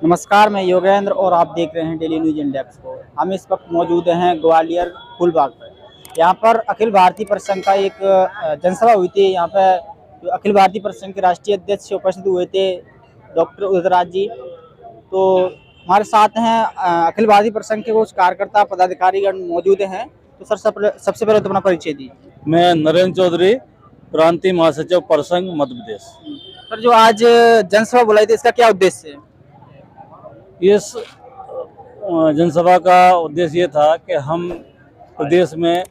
नमस्कार, मैं योगेंद्र और आप देख रहे हैं डेली न्यूज इंडेक्स को। हम इस वक्त मौजूद हैं ग्वालियर फूलबाग पर। यहाँ पर अखिल भारतीय परिसंघ का एक जनसभा हुई थी। यहाँ पर जो अखिल भारतीय परिसंघ के राष्ट्रीय अध्यक्ष उपस्थित हुए थे, डॉक्टर उदित राज जी। तो हमारे साथ हैं अखिल भारतीय परिसंघ के कुछ कार्यकर्ता पदाधिकारीगण मौजूद हैं। तो सर सबसे पहले तो अपना परिचय दीजिए। मैं नरेंद्र चौधरी, प्रांतीय महासचिव परिसंघ मध्य प्रदेश। सर, जो आज जनसभा बुलाई थी, इसका क्या उद्देश्य है? इस जनसभा का उद्देश्य ये था कि हम प्रदेश में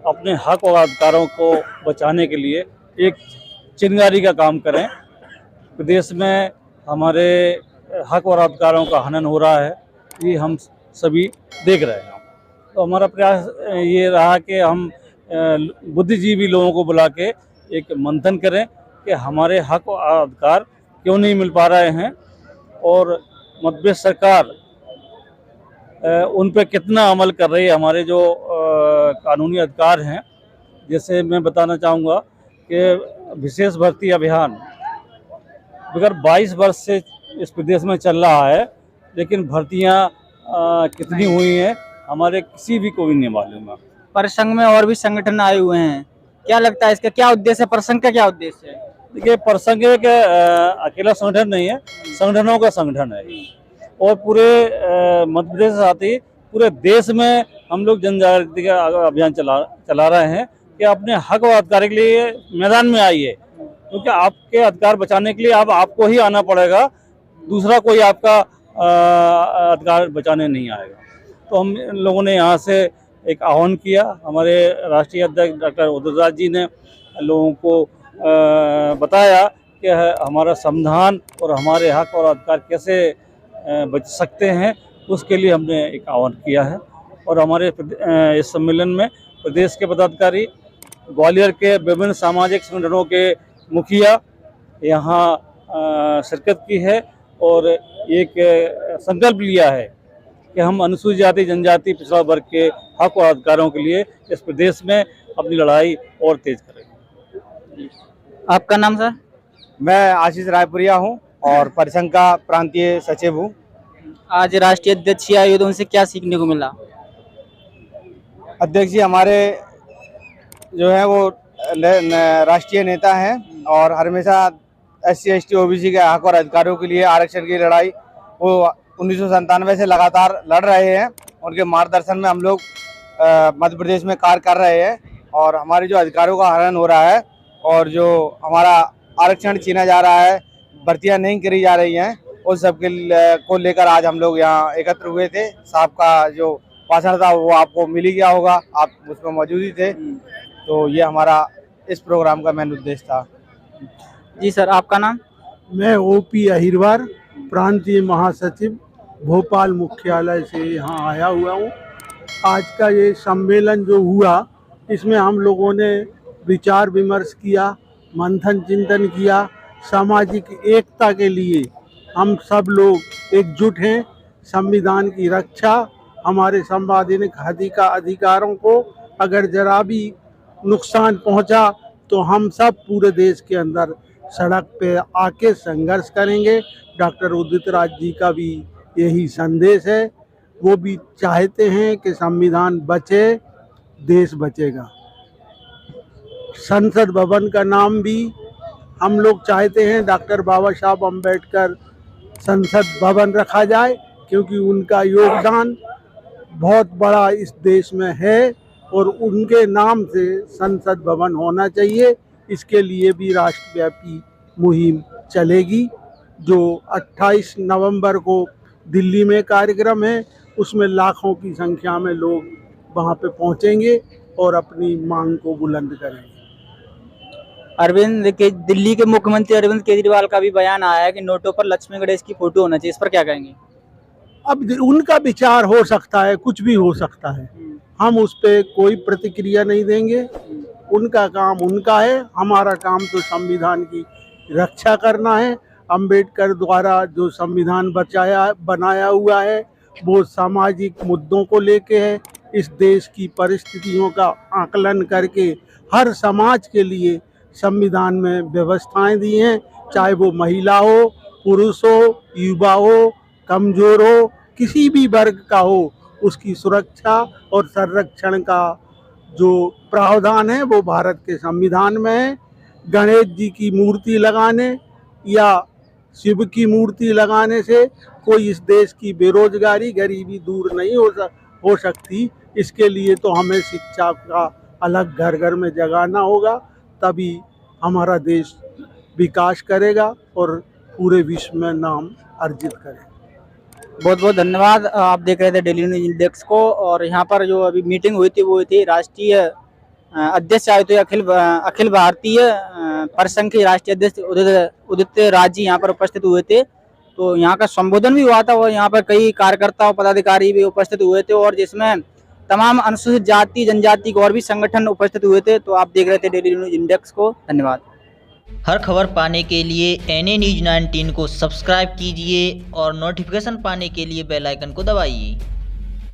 अपने हक और अधिकारों को बचाने के लिए एक चिंगारी का काम करें। प्रदेश में हमारे हक और अधिकारों का हनन हो रहा है, ये हम सभी देख रहे हैं। तो हमारा प्रयास ये रहा कि हम बुद्धिजीवी लोगों को बुला के एक मंथन करें कि हमारे हक और अधिकार क्यों नहीं मिल पा रहे हैं और मध्य प्रदेश सरकार उन पर कितना अमल कर रही है। हमारे जो कानूनी अधिकार हैं, जैसे मैं बताना चाहूँगा कि विशेष भर्ती अभियान बगैर 22 वर्ष से इस प्रदेश में चल रहा है, लेकिन भर्तियाँ कितनी हुई हैं हमारे किसी भी को भी नहीं मालूम है। परिसंघ में और भी संगठन आए हुए हैं, क्या लगता है इसका क्या उद्देश्य है? परिसंघ का क्या उद्देश्य है? देखिए, परिसंघ एक अकेला संगठन नहीं है, संगठनों का संगठन है और पूरे मध्य प्रदेश साथ ही पूरे देश में हम लोग जन जागृति का अभियान चला रहे हैं कि अपने हक और अधिकार के लिए मैदान में आइए, क्योंकि आपके अधिकार बचाने के लिए अब आपको ही आना पड़ेगा, दूसरा कोई आपका अधिकार बचाने नहीं आएगा। तो हम लोगों ने यहाँ से एक आह्वान किया। हमारे राष्ट्रीय अध्यक्ष डॉक्टर उदित राज जी ने लोगों को बताया कि हमारा संविधान और हमारे हक और अधिकार कैसे बच सकते हैं, उसके लिए हमने एक आह्वान किया है। और हमारे इस सम्मेलन में प्रदेश के पदाधिकारी, ग्वालियर के विभिन्न सामाजिक संगठनों के मुखिया यहाँ शिरकत की है और एक संकल्प लिया है कि हम अनुसूचित जाति, जनजाति, पिछड़ा वर्ग के हक और अधिकारों के लिए इस प्रदेश में अपनी लड़ाई और तेज करेंगे। आपका नाम सर? मैं आशीष रायपुरिया हूँ और परिसंघ का प्रांतीय सचिव हूँ। आज राष्ट्रीय अध्यक्ष आए हुए, तो उनसे क्या सीखने को मिला? अध्यक्ष जी हमारे जो है वो राष्ट्रीय नेता हैं और हमेशा SC ST OBC के हक और अधिकारों के लिए आरक्षण की लड़ाई वो 1997 से लगातार लड़ रहे हैं। उनके मार्गदर्शन में हम लोग मध्य प्रदेश में कार्य कर रहे हैं और हमारे जो अधिकारों का हनन हो रहा है और जो हमारा आरक्षण छीना जा रहा है, भर्तियां नहीं करी जा रही हैं, उस सब को लेकर आज हम लोग यहाँ एकत्र हुए थे। साहब का जो भाषण था वो आपको मिल ही गया होगा, आप उसमें मौजूद ही थे। तो ये हमारा इस प्रोग्राम का मेन उद्देश्य था। जी सर, आपका नाम? मैं OP अहिरवार, प्रांतीय महासचिव, भोपाल मुख्यालय से यहाँ आया हुआ हूँ। आज का ये सम्मेलन जो हुआ, इसमें हम लोगों ने विचार विमर्श किया, मंथन चिंतन किया। सामाजिक एकता के लिए हम सब लोग एकजुट हैं। संविधान की रक्षा, हमारे संवैधानिक अधिकारों को अगर जरा भी नुकसान पहुंचा तो हम सब पूरे देश के अंदर सड़क पे आके संघर्ष करेंगे। डॉक्टर उदित राज जी का भी यही संदेश है, वो भी चाहते हैं कि संविधान बचे, देश बचेगा। संसद भवन का नाम भी हम लोग चाहते हैं डॉक्टर बाबा साहब अम्बेडकर संसद भवन रखा जाए, क्योंकि उनका योगदान बहुत बड़ा इस देश में है और उनके नाम से संसद भवन होना चाहिए। इसके लिए भी राष्ट्रव्यापी मुहिम चलेगी। जो 28 नवंबर को दिल्ली में कार्यक्रम है, उसमें लाखों की संख्या में लोग वहां पे पहुंचेंगे और अपनी मांग को बुलंद करेंगे। दिल्ली के मुख्यमंत्री अरविंद केजरीवाल का भी बयान आया है कि नोटों पर लक्ष्मी गणेश की फोटो होना चाहिए, इस पर क्या कहेंगे? अब उनका विचार हो सकता है, कुछ भी हो सकता है, हम उस पर कोई प्रतिक्रिया नहीं देंगे। उनका काम उनका है, हमारा काम तो संविधान की रक्षा करना है। अंबेडकर द्वारा जो संविधान बनाया हुआ है वो सामाजिक मुद्दों को लेके है। इस देश की परिस्थितियों का आकलन करके हर समाज के लिए संविधान में व्यवस्थाएं दी हैं, चाहे वो महिला हो, पुरुष हो, युवा हो, कमजोर हो, किसी भी वर्ग का हो, उसकी सुरक्षा और संरक्षण का जो प्रावधान है वो भारत के संविधान में है। गणेश जी की मूर्ति लगाने या शिव की मूर्ति लगाने से कोई इस देश की बेरोजगारी, गरीबी दूर नहीं हो सकती। इसके लिए तो हमें शिक्षा का अलग घर घर में जगाना होगा, तभी हमारा देश विकास करेगा और पूरे विश्व में नाम अर्जित करेगा। बहुत बहुत धन्यवाद। आप देख रहे थे डेली न्यूज इंडेक्स को, और यहाँ पर जो अभी मीटिंग हुई थी वो थी राष्ट्रीय अध्यक्ष आए थे, अखिल भारतीय परिसंघ के राष्ट्रीय अध्यक्ष उदित राज जी यहाँ पर उपस्थित हुए थे। तो यहाँ का संबोधन भी हुआ था और यहाँ पर कई कार्यकर्ता और पदाधिकारी भी उपस्थित हुए थे, और जिसमें तमाम अनुसूचित जाति जनजाति के और भी संगठन उपस्थित हुए थे। तो आप देख रहे थे डेली न्यूज इंडेक्स को। धन्यवाद। हर खबर पाने के लिए NA News 19 को सब्सक्राइब कीजिए और नोटिफिकेशन पाने के लिए बेल आइकन को दबाइए।